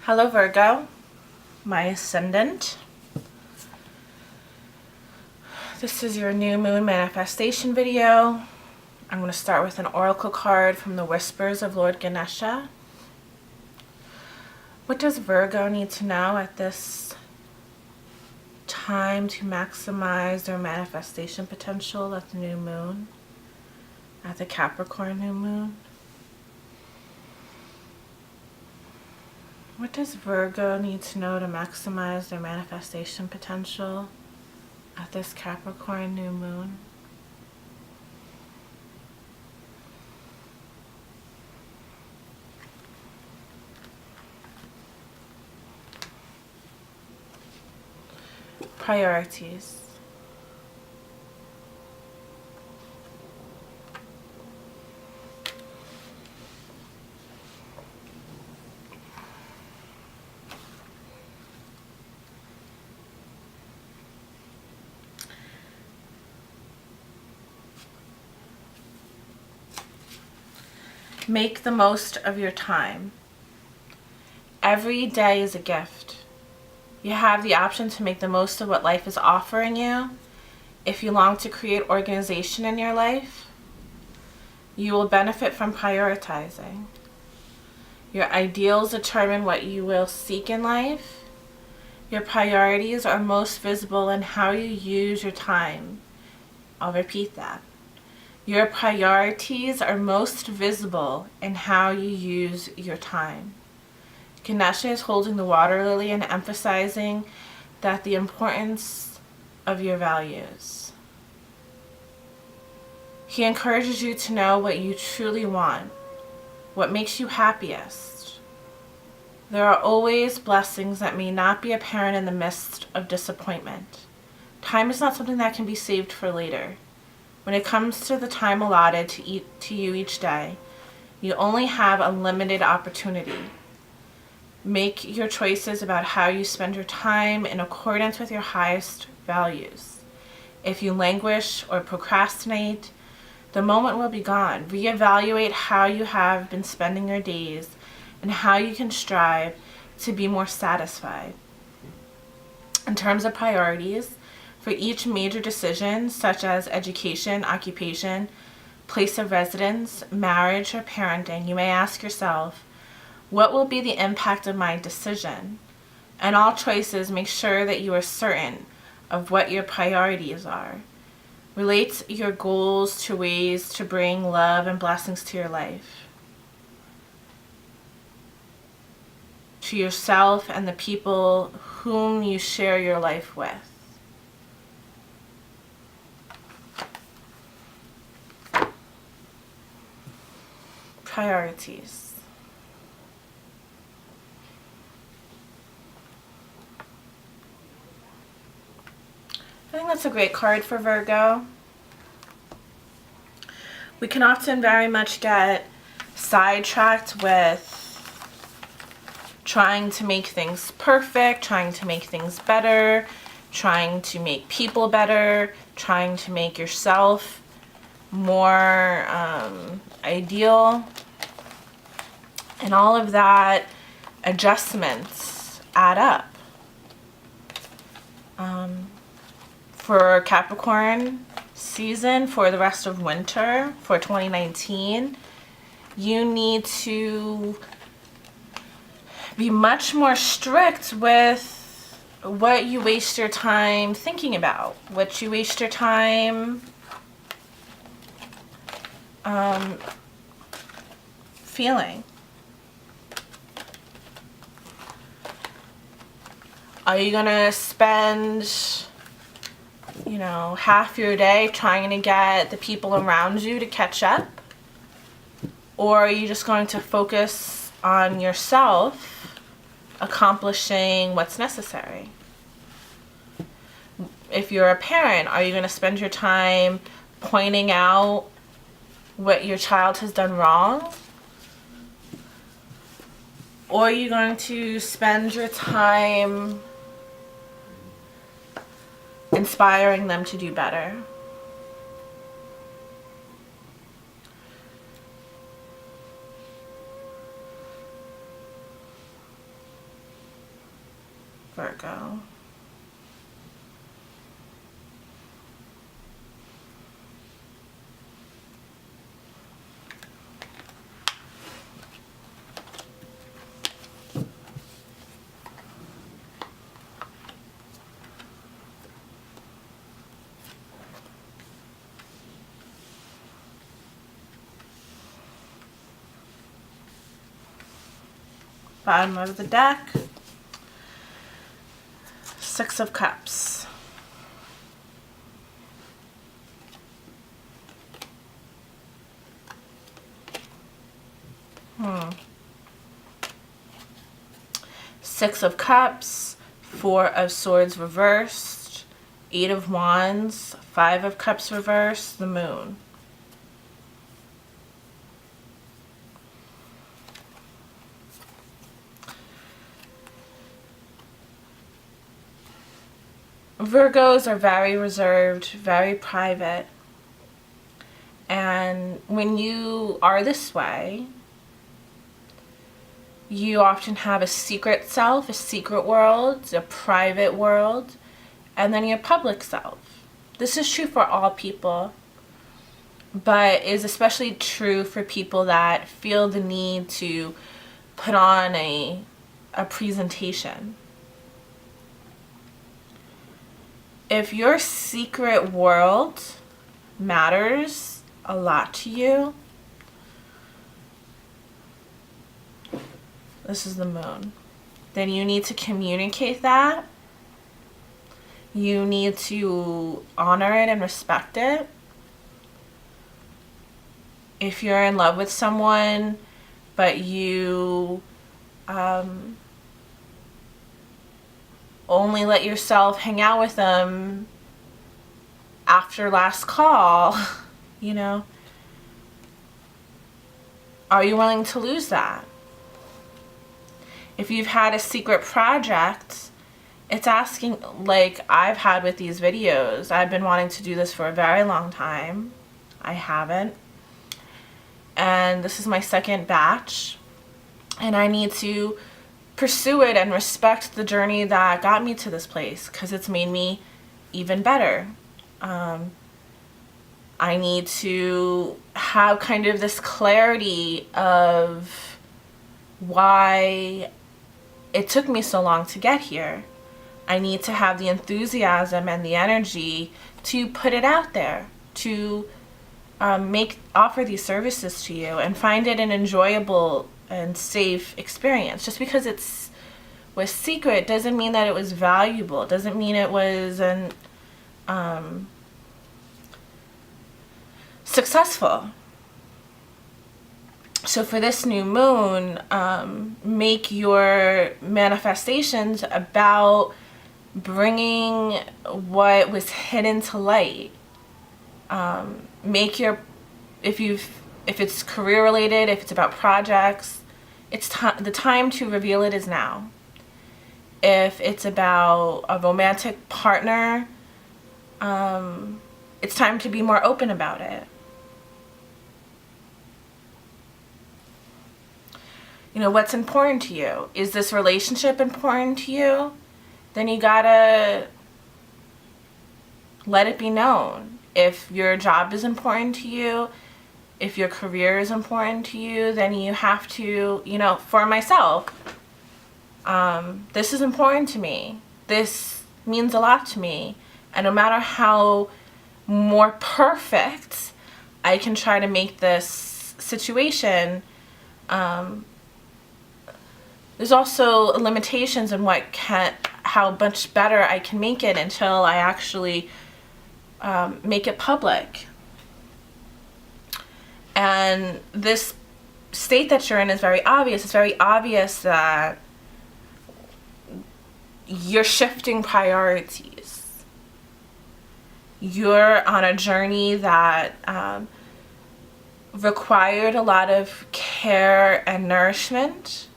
Hello Virgo, my ascendant. This is your new moon manifestation video. I'm going to start with an oracle card from the Whispers of Lord Ganesha. What does Virgo need to know at this time to maximize their manifestation potential at the new moon, at the Capricorn new moon? What does Virgo need to know to maximize their manifestation potential at this Capricorn new moon? Priorities. Make the most of your time. Every day is a gift. You have the option to make the most of what life is offering you. If you long to create organization in your life, you will benefit from prioritizing. Your ideals determine what you will seek in life. Your priorities are most visible in how you use your time. I'll repeat that. Your priorities are most visible in how you use your time. Ganesha is holding the water lily and emphasizing that the importance of your values. He encourages you to know what you truly want, what makes you happiest. There are always blessings that may not be apparent in the midst of disappointment. Time is not something that can be saved for later. When it comes to the time allotted to you each day, you only have a limited opportunity. Make your choices about how you spend your time in accordance with your highest values. If you languish or procrastinate, the moment will be gone. Reevaluate how you have been spending your days and how you can strive to be more satisfied. In terms of priorities, for each major decision, such as education, occupation, place of residence, marriage, or parenting, you may ask yourself, what will be the impact of my decision? In all choices, make sure that you are certain of what your priorities are. Relate your goals to ways to bring love and blessings to your life, to yourself and the people whom you share your life with. Priorities. I think that's a great card for Virgo. We can often very much get sidetracked with trying to make things perfect, trying to make things better, trying to make people better, trying to make yourself more ideal. And all of that adjustments add up. For Capricorn season, for the rest of winter, for 2019, you need to be much more strict with what you waste your time thinking about, what you waste your time feeling. Are you gonna spend, half your day trying to get the people around you to catch up? Or are you just going to focus on yourself accomplishing what's necessary? If you're a parent, are you going to spend your time pointing out what your child has done wrong? Or are you going to spend your time inspiring them to do better? Virgo. Bottom of the deck, Six of Cups. Six of Cups, Four of Swords reversed, Eight of Wands, Five of Cups reversed, the Moon. Virgos are very reserved, very private, and when you are this way, you often have a secret self, a secret world, a private world, and then your public self. This is true for all people, but is especially true for people that feel the need to put on a presentation. If your secret world matters a lot to you, this is the Moon, then you need to communicate that. You need to honor it and respect it. If you're in love with someone, but you only let yourself hang out with them after last call, you know, are you willing to lose that? If you've had a secret project, it's asking, like I've had with these videos, I've been wanting to do this for a very long time. I haven't. And this is my second batch. And I need to pursue it and respect the journey that got me to this place, because it's made me even better. I need to have kind of this clarity of why it took me so long to get here. I need to have the enthusiasm and the energy to put it out there, to offer these services to you and find it an enjoyable and safe experience. Just because was secret doesn't mean that it was valuable. It doesn't mean it was successful. So for this new moon, make your manifestations about bringing what was hidden to light. Make your, if it's career related, if it's about projects, it's the time to reveal it is now. If it's about a romantic partner, it's time to be more open about it. You know, what's important to you? Is this relationship important to you? Then you gotta let it be known. If your job is important to you, if your career is important to you, then you have to, you know, for myself, this is important to me. This means a lot to me. And no matter how more perfect I can try to make this situation, there's also limitations on how much better I can make it until I actually make it public. And this state that you're in is very obvious. It's very obvious that you're shifting priorities. You're on a journey that required a lot of care and nourishment.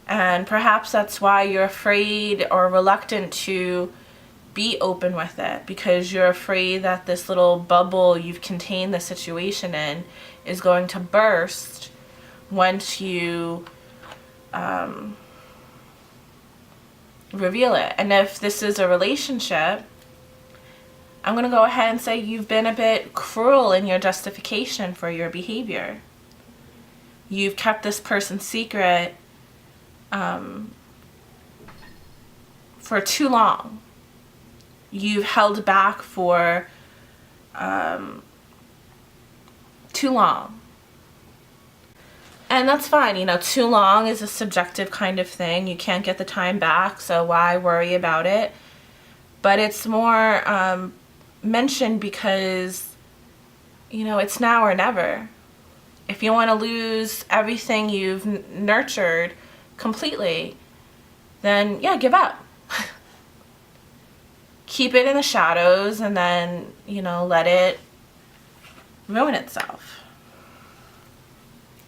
And perhaps that's why you're afraid or reluctant to be open with it, because you're afraid that this little bubble you've contained the situation in is going to burst once you reveal it. And if this is a relationship, I'm going to go ahead and say you've been a bit cruel in your justification for your behavior. You've kept this person's secret for too long. You've held back for too long. And that's fine. You know, too long is a subjective kind of thing. You can't get the time back, so why worry about it? But it's more mentioned because, you know, it's now or never. If you want to lose everything you've nurtured completely, then yeah, give up. Keep it in the shadows and then, you know, let it ruin itself.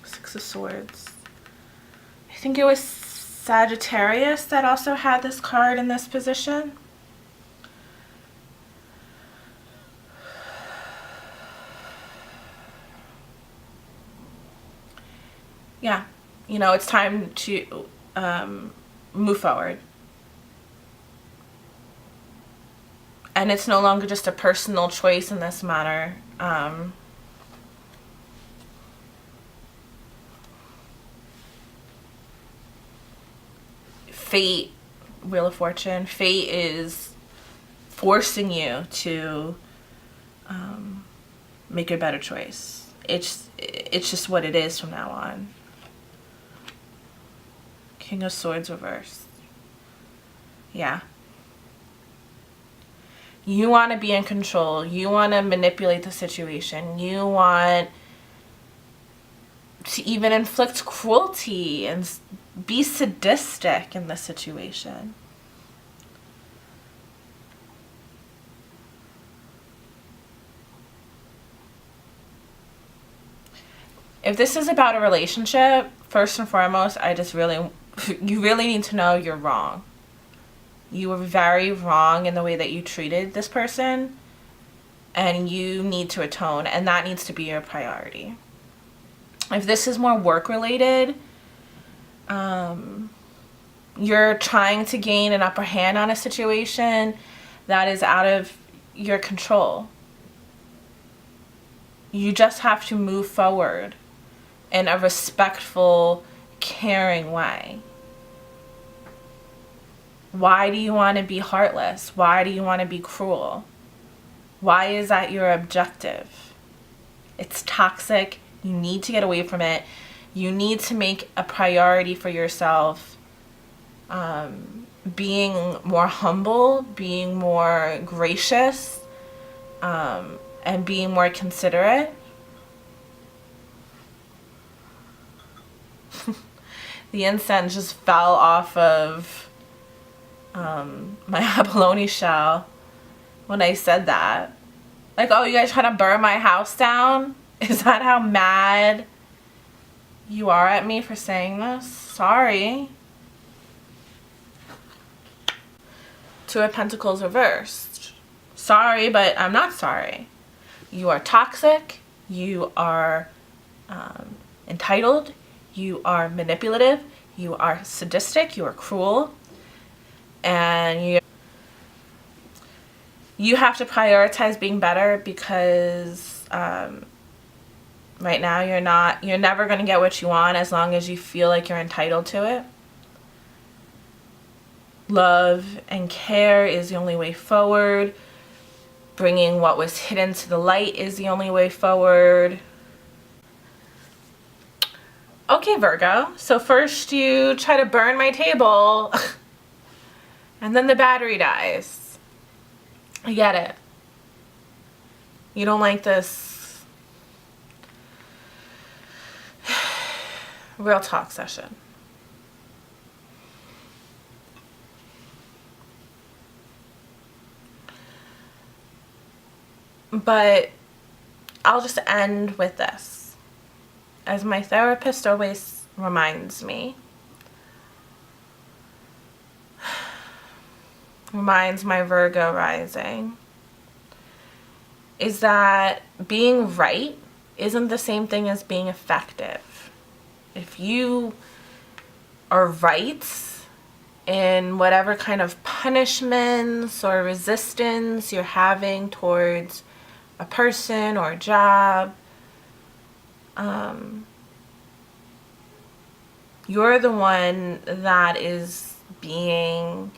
Six of Swords. I think it was Sagittarius that also had this card in this position. Yeah, you know, it's time to move forward. And it's no longer just a personal choice in this matter. Fate, Wheel of Fortune, fate is forcing you to make a better choice. It's just what it is from now on. King of Swords reversed. Yeah. You want to be in control. You want to manipulate the situation. You want to even inflict cruelty and be sadistic in the situation. If this is about a relationship, first and foremost, you really need to know you're wrong. You were very wrong in the way that you treated this person, and you need to atone, and that needs to be your priority. If this is more work related, you're trying to gain an upper hand on a situation that is out of your control. You just have to move forward in a respectful, caring way. Why do you want to be heartless? Why do you want to be cruel? Why is that your objective? It's toxic. You need to get away from it. You need to make a priority for yourself. Being more humble, being more gracious, and being more considerate. The incense just fell off of my abalone shell when I said that. Like, oh, you guys trying to burn my house down? Is that how mad you are at me for saying this? Sorry. Two of Pentacles reversed. Sorry, but I'm not sorry. You are toxic. You are entitled. You are manipulative. You are sadistic. You are cruel. And you have to prioritize being better, because right now you're never going to get what you want as long as you feel like you're entitled to it. Love and care is the only way forward. Bringing what was hidden to the light is the only way forward. Okay, Virgo, so first you try to burn my table and then the battery dies. I get it. You don't like this real talk session. But I'll just end with this. As my therapist always reminds me, reminds my Virgo rising, is that being right isn't the same thing as being effective. If you are right in whatever kind of punishments or resistance you're having towards a person or a job. You're the one that is being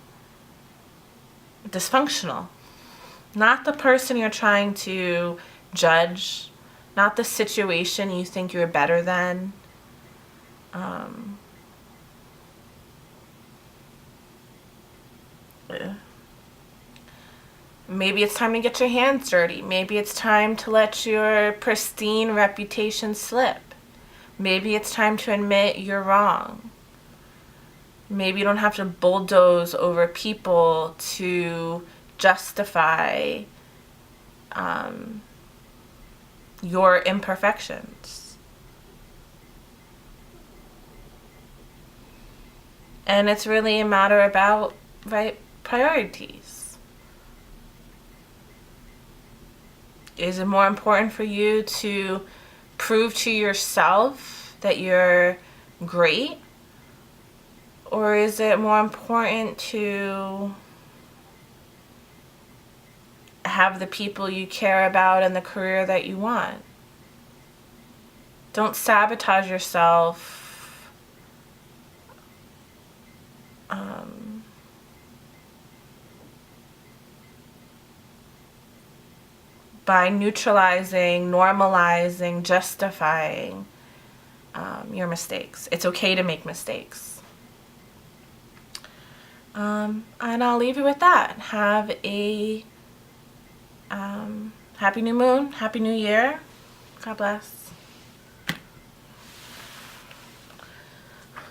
dysfunctional, not the person you're trying to judge, not the situation you think you're better than. Maybe it's time to get your hands dirty. Maybe it's time to let your pristine reputation slip. Maybe it's time to admit you're wrong. Maybe you don't have to bulldoze over people to justify your imperfections. And it's really a matter about, right, priorities. Is it more important for you to prove to yourself that you're great? Or is it more important to have the people you care about and the career that you want? Don't sabotage yourself by neutralizing, normalizing, justifying your mistakes. It's okay to make mistakes. And I'll leave you with that. Have a happy new moon, happy new year. God bless.